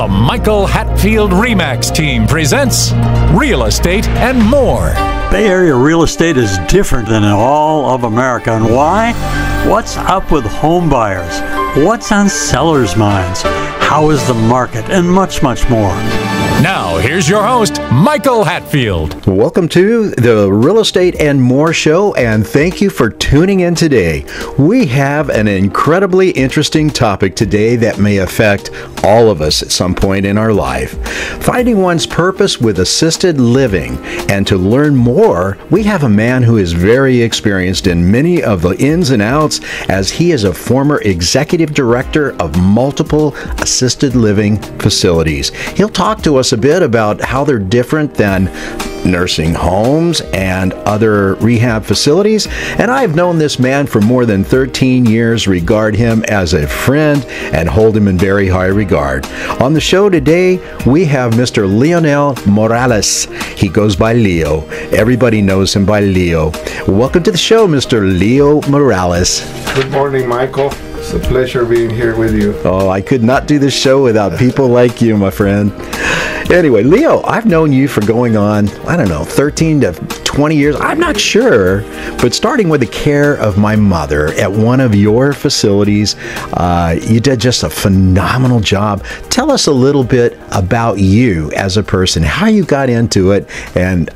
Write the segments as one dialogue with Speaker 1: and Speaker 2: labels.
Speaker 1: The Michael Hatfield RE/MAX team presents Real Estate and More.
Speaker 2: Bay Area real estate is different than in all of America. And why? What's up with home buyers? What's on sellers' minds? How is the market? And much, much more.
Speaker 1: Now, here's your host, Michael Hatfield.
Speaker 3: Welcome to the Real Estate and More show, and thank you for tuning in today. We have an incredibly interesting topic today that may affect all of us at some point in our life. Finding one's purpose with assisted living. And to learn more, we have a man who is very experienced in many of the ins and outs, as he is a former executive director of multiple assisted living facilities. He'll talk to us a bit about how they're different than nursing homes and other rehab facilities. And I've known this man for more than 13 years, regard him as a friend, and hold him in very high regard. On the show today, we have Mr. Leonel Morales. He goes by Leo. Everybody knows him by Leo. Welcome to the show, Mr. Leo Morales.
Speaker 4: Good morning, Michael. It's a pleasure being here with you.
Speaker 3: Oh, I could not do this show without people like you, my friend. Anyway, Leo, I've known you for going on, 13 to 20 years. I'm not sure, but starting with the care of my mother at one of your facilities, you did just a phenomenal job. Tell us a little bit about you as a person, how you got into it, and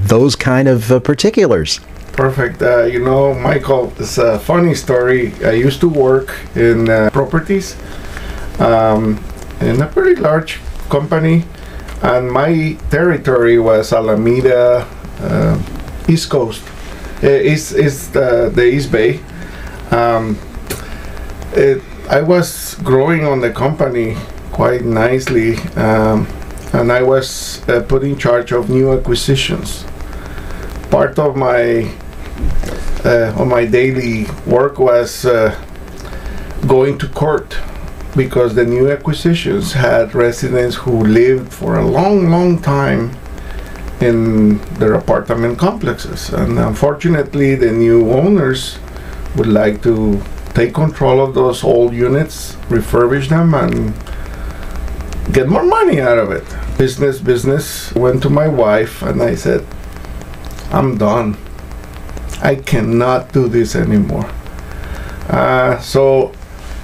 Speaker 3: those kind of particulars.
Speaker 4: Perfect. Michael, it's a funny story. I used to work in properties in a pretty large company, and my territory was Alameda, East Coast, the East Bay. I was growing on the company quite nicely, and I was put in charge of new acquisitions. Part of my daily work was going to court, because the new acquisitions had residents who lived for a long time in their apartment complexes, and unfortunately the new owners would like to take control of those old units, refurbish them, and get more money out of it. Business. Went to my wife and I said, I'm done. I cannot do this anymore. So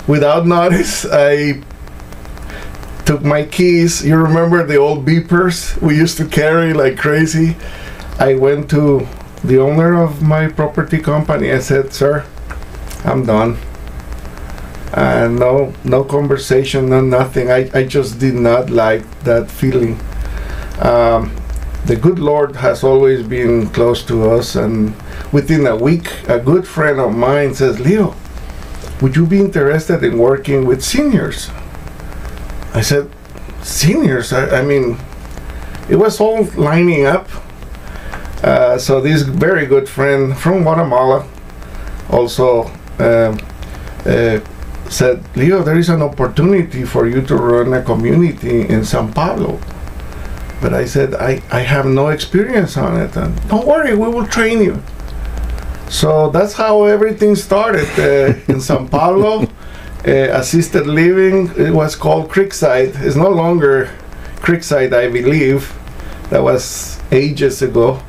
Speaker 4: without notice, I took my keys. You remember the old beepers we used to carry like crazy? I went to the owner of my property company. I said, sir, I'm done. No conversation, no nothing. I just did not like that feeling. The good Lord has always been close to us, and within a week, a good friend of mine says, Leo, would you be interested in working with seniors? I said, seniors? I mean, it was all lining up. So this very good friend from Guatemala also said, Leo, there is an opportunity for you to run a community in San Pablo. But I said, I have no experience on it. And don't worry, we will train you. So that's how everything started in San Paulo. Assisted living. It was called Creekside. It's no longer Creekside, I believe. That was ages ago.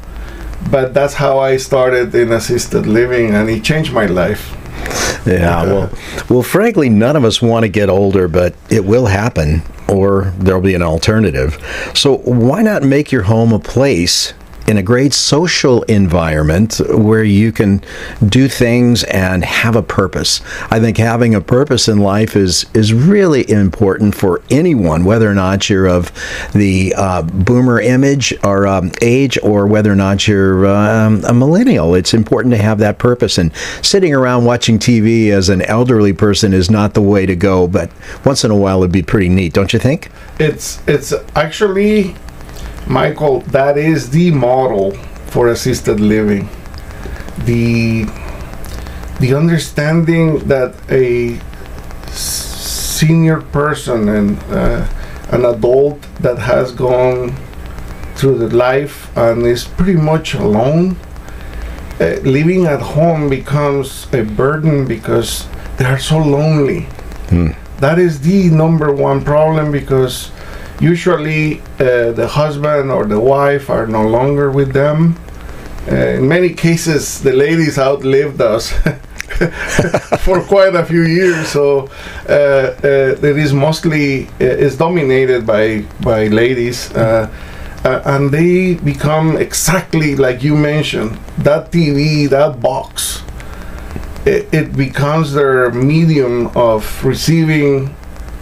Speaker 4: But that's how I started in assisted living, and it changed my life.
Speaker 3: Yeah, well, frankly, none of us want to get older, but it will happen, or there'll be an alternative. So why not make your home a place in a great social environment where you can do things and have a purpose? I think having a purpose in life is really important for anyone, whether or not you're of the boomer image or age, or whether or not you're a millennial. It's important to have that purpose, and sitting around watching TV as an elderly person is not the way to go, but once in a while it'd be pretty neat, don't you think?
Speaker 4: It's actually, Michael, that is the model for assisted living. The understanding that a senior person and an adult that has gone through the life and is pretty much alone, living at home becomes a burden because they are so lonely. That is the number one problem, because usually the husband or the wife are no longer with them. In many cases, the ladies outlived us for quite a few years. So it is mostly is dominated by ladies, and they become exactly like you mentioned. That TV, that box, it becomes their medium of receiving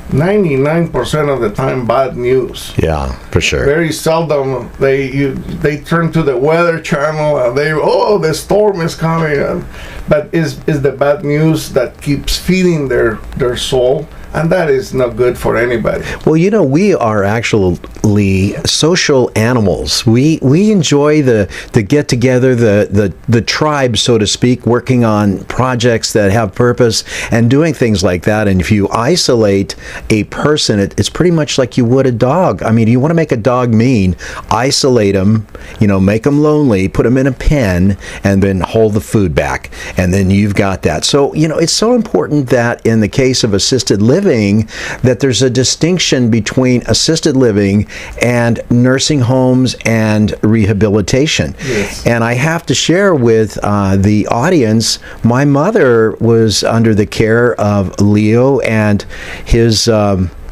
Speaker 4: 99% of the time bad news.
Speaker 3: Yeah, for sure.
Speaker 4: Very seldom they turn to the weather channel and the storm is coming, but is the bad news that keeps feeding their soul, and that is not good for anybody.
Speaker 3: Well, we are actually social animals. We enjoy the get together, the tribe, so to speak, working on projects that have purpose and doing things like that. And if you isolate a person, it's pretty much like you would a dog. I mean, you want to make a dog mean, isolate them, make them lonely, put them in a pen, and then hold the food back, and then you've got that. So it's so important that in the case of assisted living, that there's a distinction between assisted living and nursing homes and rehabilitation.
Speaker 4: Yes.
Speaker 3: And I have to share with the audience, my mother was under the care of Leo and his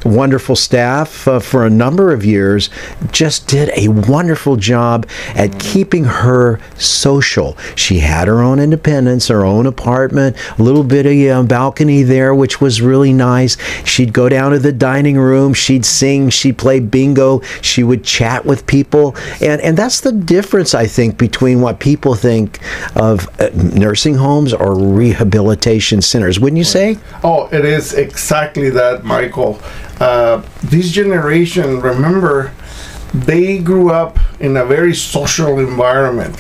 Speaker 3: wonderful staff for a number of years. Just did a wonderful job at keeping her social. She had her own independence, her own apartment, a little bit of balcony there, which was really nice. She'd go down to the dining room, she'd sing, she'd play bingo, she would chat with people, and that's the difference, I think, between what people think of nursing homes or rehabilitation centers, wouldn't you say?
Speaker 4: Oh, it is exactly that, Michael. This generation, remember, they grew up in a very social environment.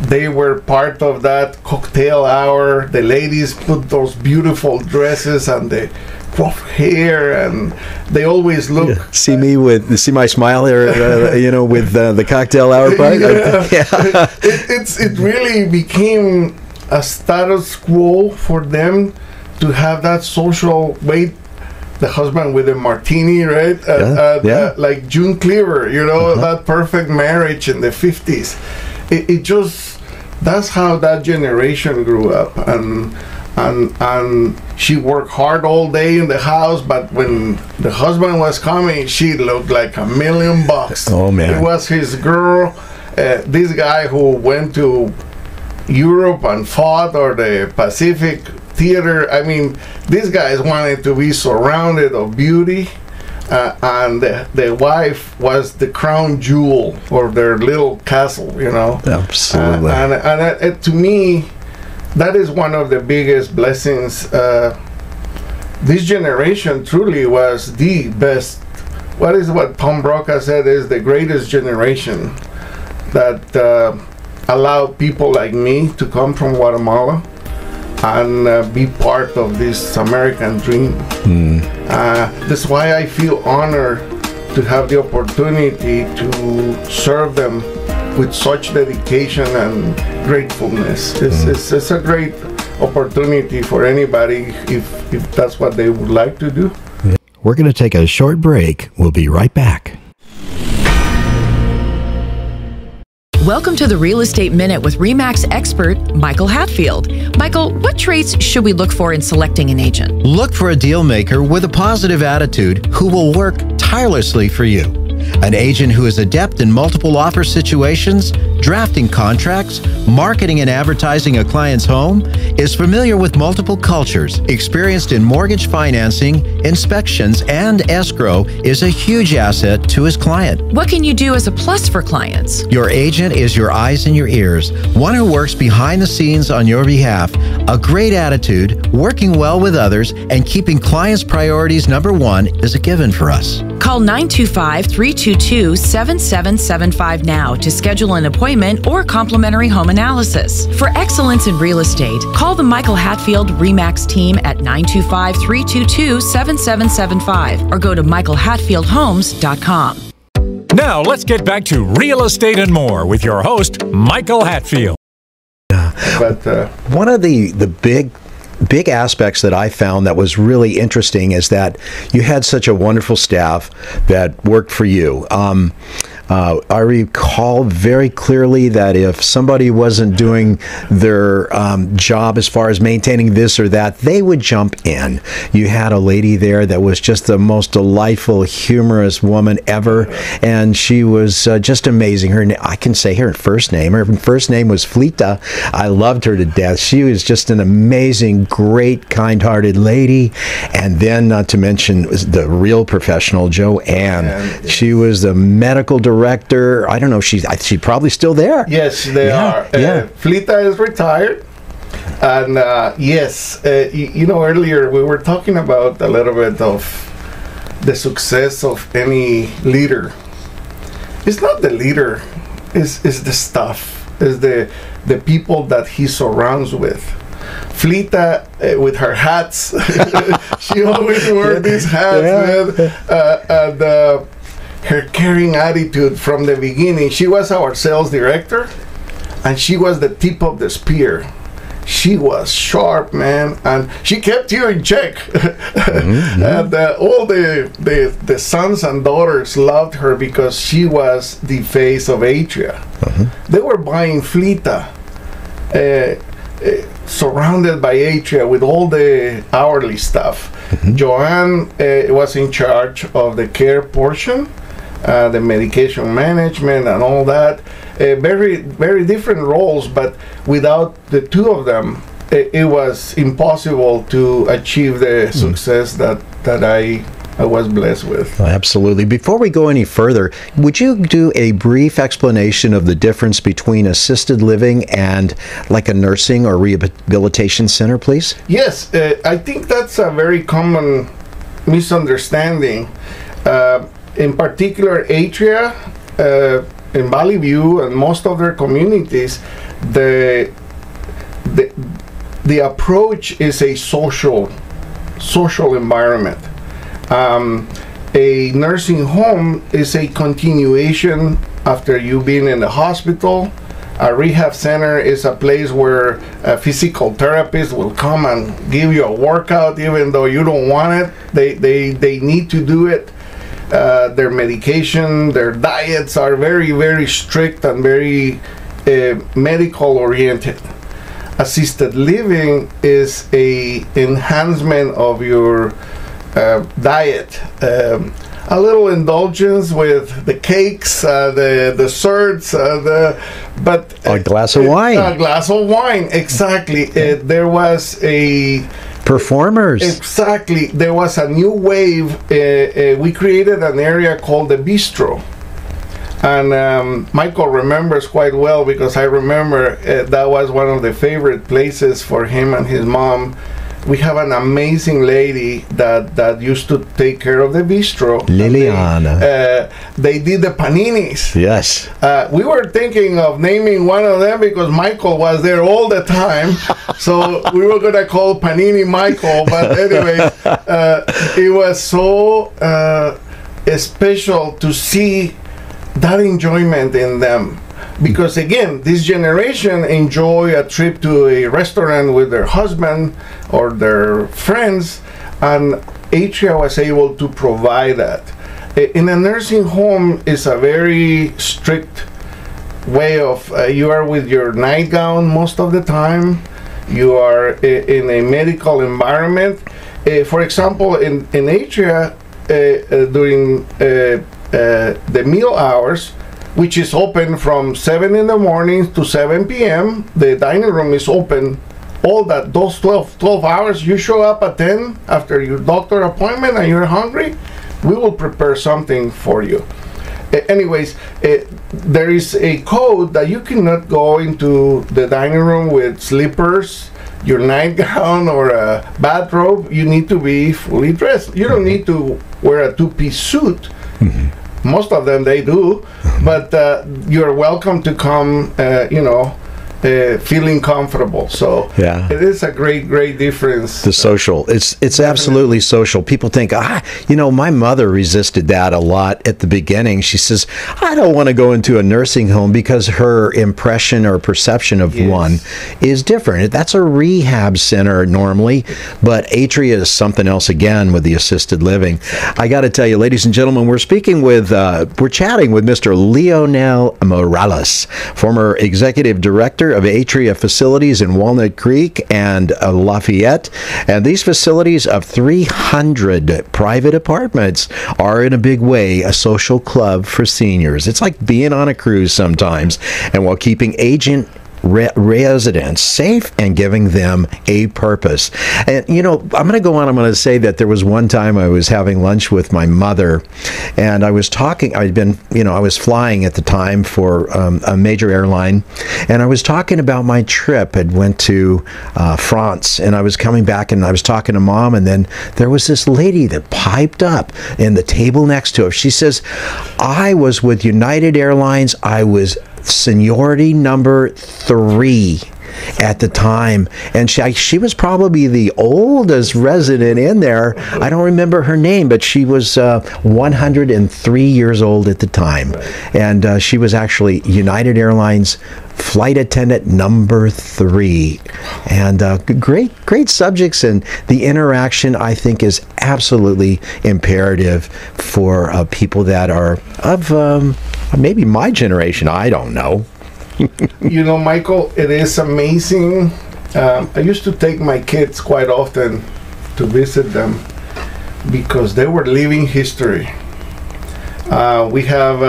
Speaker 4: They were part of that cocktail hour. The ladies put those beautiful dresses and the coiffed hair, and they always look.
Speaker 3: Yeah. See my smile here, with the cocktail hour part.
Speaker 4: Yeah. It really became a status quo for them to have that social weight. The husband with a martini, right? Like June Cleaver, that perfect marriage in the 50s. It just, that's how that generation grew up. And she worked hard all day in the house, but when the husband was coming, she looked like $1,000,000.
Speaker 3: Oh, man.
Speaker 4: It was his girl. This guy who went to Europe and fought, or the Pacific Theater. I mean, these guys wanted to be surrounded of beauty, and the wife was the crown jewel or their little castle,
Speaker 3: Absolutely.
Speaker 4: And to me, that is one of the biggest blessings. This generation truly was the best. What Tom Brokaw said is the greatest generation that allowed people like me to come from Guatemala and be part of this American dream. That's why I feel honored to have the opportunity to serve them with such dedication and gratefulness. It's a great opportunity for anybody if that's what they would like to do.
Speaker 3: We're going to take a short break. We'll be right back.
Speaker 5: Welcome to the Real Estate Minute with RE/MAX expert Michael Hatfield. Michael, what traits should we look for in selecting an agent?
Speaker 6: Look for a deal maker with a positive attitude who will work tirelessly for you. An agent who is adept in multiple offer situations, drafting contracts, marketing and advertising a client's home, is familiar with multiple cultures, experienced in mortgage financing, inspections, and escrow, is a huge asset to his client.
Speaker 5: What can you do as a plus for clients?
Speaker 6: Your agent is your eyes and your ears, one who works behind the scenes on your behalf. A great attitude, working well with others, and keeping clients' priorities number one is a given for us.
Speaker 5: Call 925-322-7775 now to schedule an appointment or complimentary home analysis. For excellence in real estate, call the Michael Hatfield RE/MAX team at 925-322-7775 or go to michaelhatfieldhomes.com.
Speaker 1: Now let's get back to Real Estate and More with your host, Michael Hatfield.
Speaker 4: But
Speaker 3: one of the big big aspects that I found that was really interesting is that you had such a wonderful staff that worked for you. I recall very clearly that if somebody wasn't doing their job as far as maintaining this or that, they would jump in. You had a lady there that was just the most delightful, humorous woman ever, and she was just amazing. I can say her first name. Her first name was Flita. I loved her to death. She was just an amazing, great, kind-hearted lady. And then, not to mention the real professional, Joanne. She was the medical director. I don't know if she's probably still there.
Speaker 4: Yes, they are. Flita is retired. And yes, you know, earlier we were talking about a little bit of the success of any leader. It's not the leader, it's the staff, it's the people that he surrounds with. Flita, with her hats, she always wore these hats, and her caring attitude from the beginning. She was our sales director, and she was the tip of the spear. She was sharp, man, and she kept you in check. And all the sons and daughters loved her because she was the face of Atria. They were buying Flita, surrounded by Atria with all the hourly stuff. Joanne was in charge of the care portion, the medication management and all that. Very, very different roles, but without the two of them, it was impossible to achieve the success that I was blessed with.
Speaker 3: Absolutely. Before we go any further, would you do a brief explanation of the difference between assisted living and like a nursing or rehabilitation center, please?
Speaker 4: Yes, I think that's a very common misunderstanding. In particular, Atria, in Valley View and most of their communities, the approach is a social environment. A nursing home is a continuation after you've been in the hospital. A rehab center is a place where a physical therapist will come and give you a workout even though you don't want it. They need to do it. Their medication, their diets are very, very strict and very medical oriented. Assisted living is a enhancement of your diet. A little indulgence with the cakes, the desserts, but
Speaker 3: a glass of wine.
Speaker 4: A glass of wine, exactly. There was a
Speaker 3: performers.
Speaker 4: Exactly. There was a new wave. We created an area called the Bistro. And Michael remembers quite well because I remember that was one of the favorite places for him and his mom. We have an amazing lady that used to take care of the bistro.
Speaker 3: Liliana.
Speaker 4: They did the paninis.
Speaker 3: Yes.
Speaker 4: We were thinking of naming one of them because Michael was there all the time. So we were going to call Panini Michael. But anyway, it was so special to see that enjoyment in them. Because again, this generation enjoy a trip to a restaurant with their husband or their friends, and Atria was able to provide that. In a nursing home is a very strict way of, you are with your nightgown most of the time, you are in a medical environment. For example, in Atria, during the meal hours, which is open from 7 in the morning to 7 p.m. The dining room is open those 12 hours. You show up at 10 after your doctor appointment and you're hungry, we will prepare something for you. Anyways, there is a code that you cannot go into the dining room with slippers, your nightgown, or a bathrobe. You need to be fully dressed. You don't need to wear a two-piece suit. Most of them they do, but you're welcome to come, feeling comfortable. So
Speaker 3: Yeah.
Speaker 4: it is a great difference.
Speaker 3: The social, it's absolutely social. People think, my mother resisted that a lot at the beginning. She says, I don't want to go into a nursing home because her impression or perception of one is different. That's a rehab center normally, but Atria is something else again with the assisted living. I got to tell you, ladies and gentlemen, we're chatting with Mr. Leonel Morales, former executive director of Atria facilities in Walnut Creek and Lafayette. And these facilities of 300 private apartments are in a big way a social club for seniors. It's like being on a cruise sometimes, and while keeping aging residents safe and giving them a purpose. And I'm going to go on. I'm going to say that there was one time I was having lunch with my mother, and I was talking. I was flying at the time for a major airline, and I was talking about my trip. I went to France, and I was coming back, and I was talking to Mom, and then there was this lady that piped up in the table next to her. She says, I was with United Airlines. I was seniority number 3 at the time, and she was probably the oldest resident in there. I don't remember her name, but she was 103 years old at the time, and she was actually United Airlines flight attendant number 3. And great subjects, and the interaction I think is absolutely imperative for people that are of maybe my generation. I don't know.
Speaker 4: Michael, it is amazing. I used to take my kids quite often to visit them because they were living history. We have,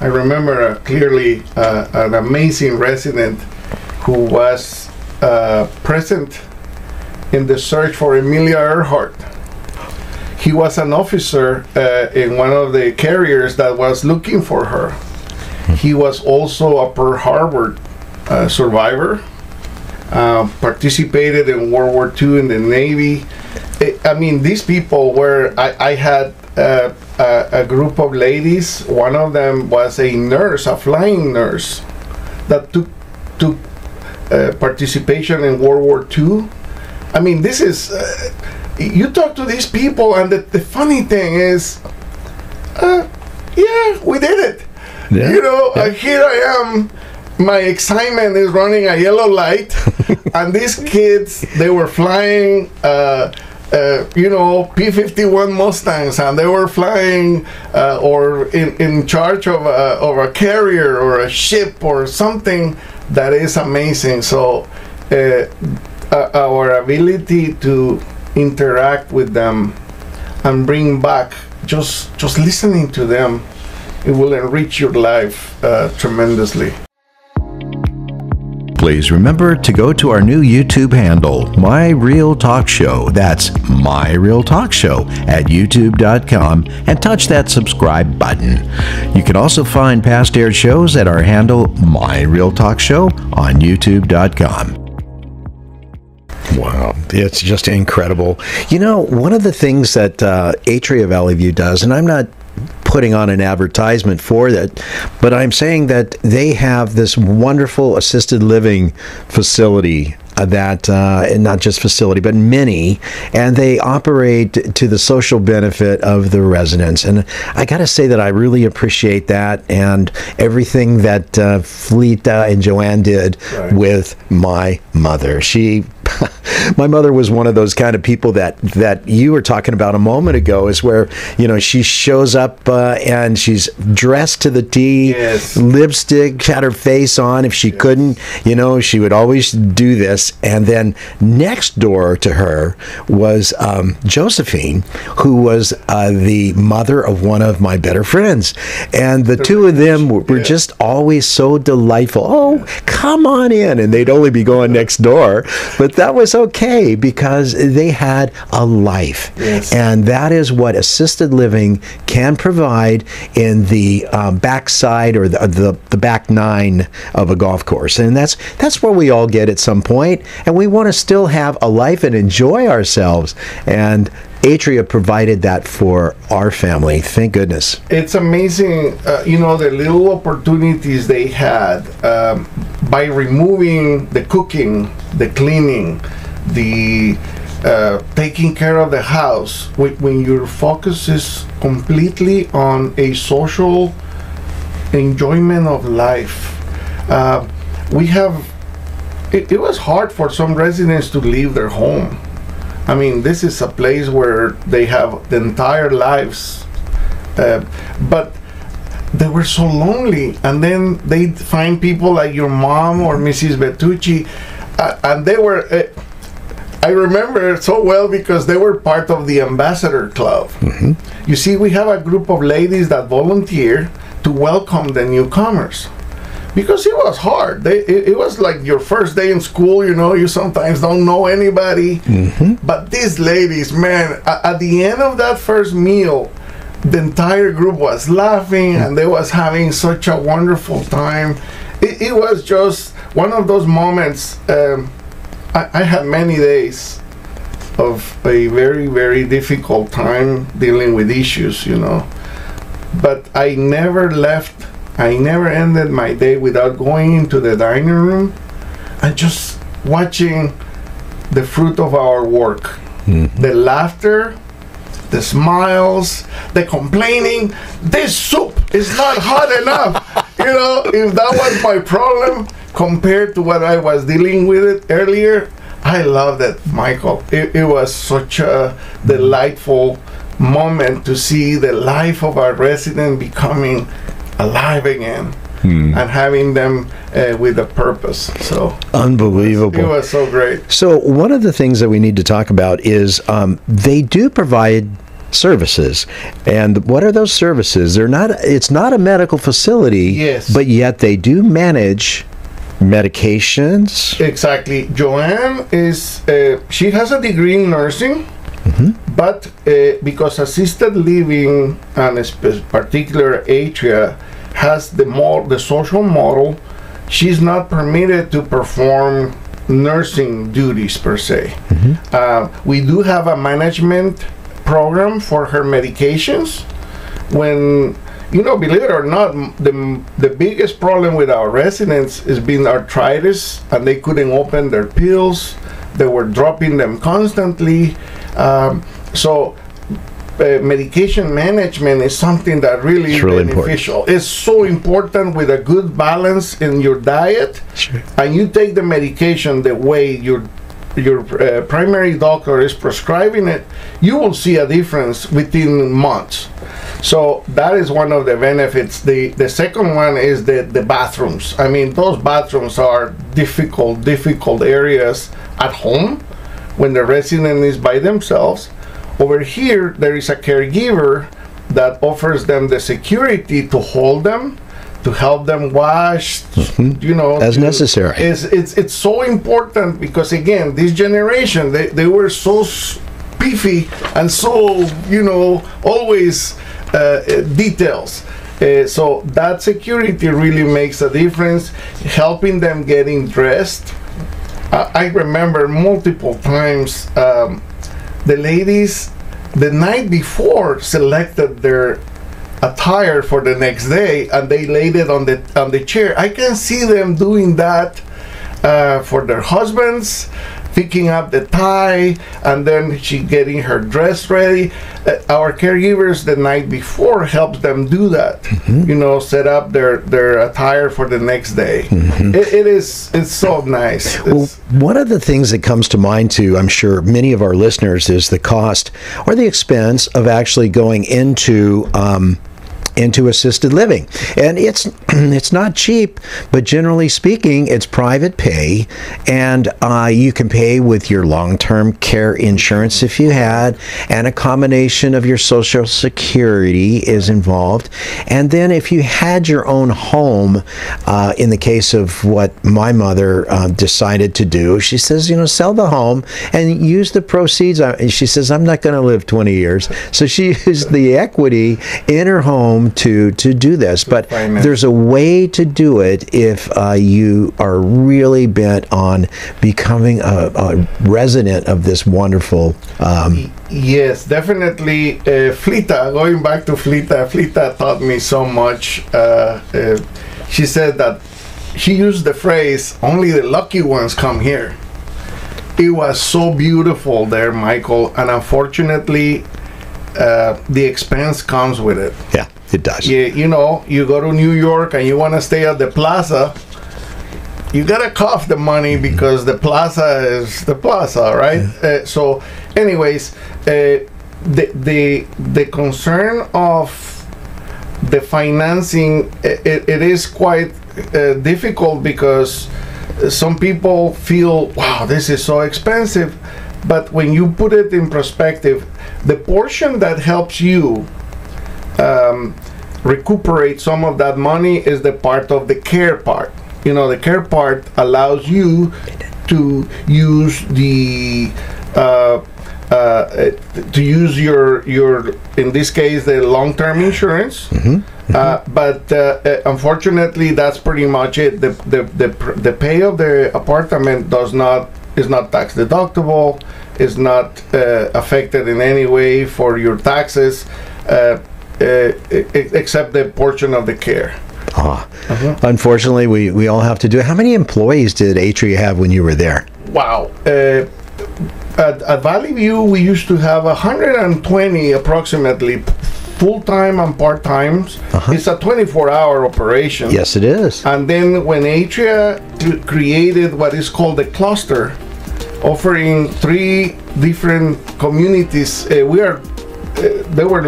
Speaker 4: I remember clearly, an amazing resident who was present in the search for Amelia Earhart. He was an officer in one of the carriers that was looking for her. He was also a Pearl Harbor survivor, participated in World War II in the Navy. These people were, I had a group of ladies. One of them was a nurse, a flying nurse, that took participation in World War II. This is, you talk to these people, and the funny thing is, we did it.
Speaker 3: Yeah.
Speaker 4: Here I am. My excitement is running a yellow light, and these kids, they were flying, P-51 Mustangs, and they were flying or in charge of a carrier or a ship or something that is amazing. So our ability to interact with them and bring back just listening to them, it will enrich your life tremendously.
Speaker 3: Please remember to go to our new YouTube handle, My Real Talk Show. That's My Real Talk Show at youtube.com, and touch that subscribe button. You can also find past aired shows at our handle, My Real Talk Show, on youtube.com. Wow, it's just incredible. One of the things that Atria Valley View does, and I'm not putting on an advertisement for that, but I'm saying that they have this wonderful assisted living facility that, and not just facility, but many, and they operate to the social benefit of the residents. And I got to say that I really appreciate that, and everything that Fleeta and Joanne did with my mother. My mother was one of those kind of people that you were talking about a moment ago, is where, she shows up and she's dressed to the T, lipstick, had her face on. If she couldn't, she would always do this. And then next door to her was Josephine, who was the mother of one of my better friends. And the two of them were just always so delightful. Oh, come on in. And they'd only be going next door. But that was okay, because they had a life. And that is what assisted living can provide in the backside, or the back 9 of a golf course. And that's where we all get at some point, and we want to still have a life and enjoy ourselves. And Atria provided that for our family. Thank goodness.
Speaker 4: It's amazing, the little opportunities they had by removing the cooking, the cleaning, the taking care of the house. When your focus is completely on a social enjoyment of life. It was hard for some residents to leave their home. I mean, this is a place where they have the entire lives, but they were so lonely, and then they'd find people like your mom or Mrs. Bertucci, and they were, I remember it so well because they were part of the Ambassador Club. Mm-hmm. You see, we have a group of ladies that volunteer to welcome the newcomers. Because it was hard. It was like your first day in school, you sometimes don't know anybody. Mm-hmm. But these ladies, man, at the end of that first meal, the entire group was laughing and they was having such a wonderful time. It was just one of those moments. I had many days of a very, very difficult time dealing with issues, But I never ended my day without going into the dining room and just watching the fruit of our work. Mm-hmm. The laughter, the smiles, the complaining. This soup is not hot enough. If that was my problem compared to what I was dealing with it earlier, I loved it, Michael. It was such a delightful moment to see the life of our resident becoming alive again and having them with a purpose. So
Speaker 3: unbelievable.
Speaker 4: It was so great.
Speaker 3: So one of the things that we need to talk about is they do provide services. And what are those services? It's not a medical facility,
Speaker 4: yes,
Speaker 3: but yet they do manage medications.
Speaker 4: Exactly. Joanne is she has a degree in nursing. Mm-hmm. But because assisted living and particular Atria has the social model, she's not permitted to perform nursing duties per se. Mm-hmm. We do have a management program for her medications. When believe it or not, the biggest problem with our residents has been arthritis, and they couldn't open their pills. They were dropping them constantly. So medication management is something that really is beneficial. Important. It's so important with a good balance in your diet. Sure. And you take the medication the way your primary doctor is prescribing it, you will see a difference within months. So that is one of the benefits. The second one is the bathrooms. I mean, those bathrooms are difficult areas at home when the resident is by themselves. Over here, there is a caregiver that offers them the security to hold them, to help them wash,
Speaker 3: as necessary.
Speaker 4: It's so important because, again, this generation, they were so beefy and so, always details. So that security really makes a difference, helping them getting dressed. I remember multiple times the ladies the night before selected their attire for the next day, and they laid it on the chair. I can see them doing that for their husbands, picking up the tie, and then she getting her dress ready. Our caregivers the night before helps them do that. Mm-hmm. Set up their attire for the next day. Mm-hmm. It's so nice.
Speaker 3: Well, one of the things that comes to mind too, I'm sure many of our listeners, is the cost or the expense of actually going into assisted living. And it's not cheap, but generally speaking, it's private pay, and you can pay with your long-term care insurance if you had, and a combination of your Social Security is involved. And then if you had your own home, in the case of what my mother decided to do, she says, sell the home and use the proceeds. She says, I'm not going to live 20 years. So she used the equity in her home home to do this. But there's a way to do it if you are really bent on becoming a resident of this wonderful.
Speaker 4: Yes, definitely. Flita, going back to Flita taught me so much. She said that she used the phrase, "Only the lucky ones come here." It was so beautiful there, Michael, and unfortunately, the expense comes with it.
Speaker 3: Yeah, it does.
Speaker 4: You know, you go to New York and you want to stay at the plaza, you gotta cough the money because the plaza is the plaza, right? Yeah. So, anyways, the concern of the financing, it is quite difficult because some people feel, wow, this is so expensive. But when you put it in perspective, the portion that helps you recuperate some of that money is the part of the care part. You know, the care part allows you to use the your in this case the long-term insurance. But unfortunately, that's pretty much it. The pay of the apartment is not tax deductible, is not affected in any way for your taxes, except the portion of the care.
Speaker 3: Unfortunately, we all have to do it. How many employees did Atria have when you were there?
Speaker 4: Wow. At Valley View, we used to have 120 approximately, full-time and part-times. It's a 24-hour operation.
Speaker 3: Yes, it is.
Speaker 4: And then when Atria created what is called the cluster, offering 3 different communities, they were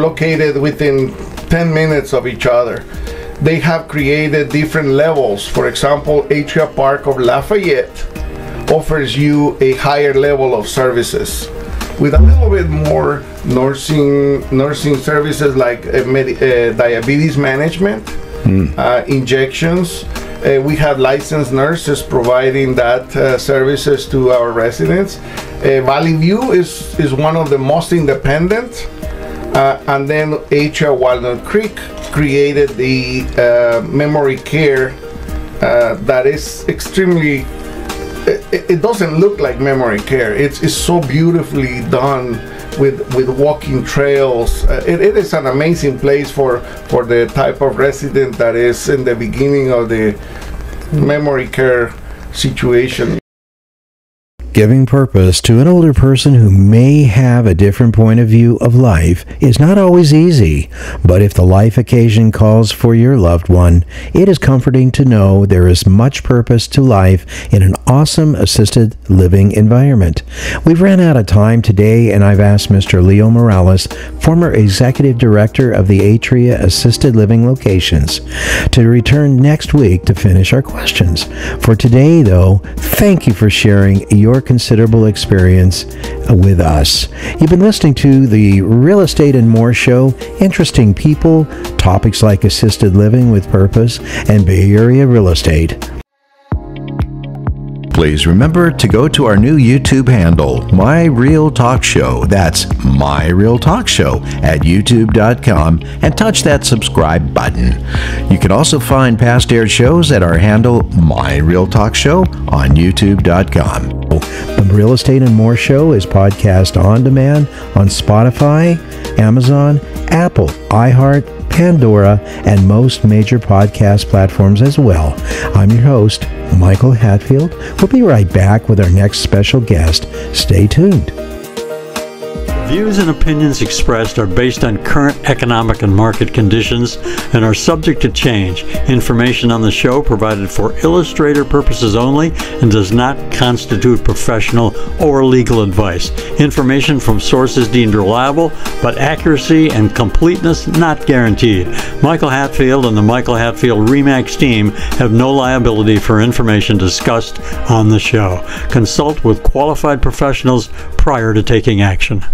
Speaker 4: located within 10 minutes of each other. They have created different levels. For example, Atria Park of Lafayette offers you a higher level of services with a little bit more nursing services like diabetes management, injections. We have licensed nurses providing that services to our residents. Valley View is one of the most independent, and then Atria Walnut Creek created the memory care that is extremely. It doesn't look like memory care. It's so beautifully done with walking trails. It is an amazing place for the type of resident that is in the beginning of the memory care situation.
Speaker 3: Giving purpose to an older person who may have a different point of view of life is not always easy, but if the life occasion calls for your loved one, it is comforting to know there is much purpose to life in an awesome assisted living environment. We've ran out of time today, and I've asked Mr. Leo Morales, former executive director of the Atria Assisted Living Locations, to return next week to finish our questions. For today, though, thank you for sharing your considerable experience with us. You've been listening to the Real Estate and More Show. Interesting people, topics like assisted living with purpose, and Bay Area real estate. Please remember to go to our new YouTube handle, My Real Talk Show. That's My Real Talk Show at youtube.com, and touch that subscribe button. You can also find past aired shows at our handle, My Real Talk Show, on youtube.com. The Real Estate and More Show is podcast on demand on Spotify, Amazon, Apple, iHeart, Pandora, and most major podcast platforms as well. I'm your host, Michael Hatfield. We'll be right back with our next special guest. Stay tuned.
Speaker 2: Views and opinions expressed are based on current economic and market conditions and are subject to change. Information on the show provided for illustrator purposes only and does not constitute professional or legal advice. Information from sources deemed reliable, but accuracy and completeness not guaranteed. Michael Hatfield and the Michael Hatfield RE/MAX team have no liability for information discussed on the show. Consult with qualified professionals prior to taking action.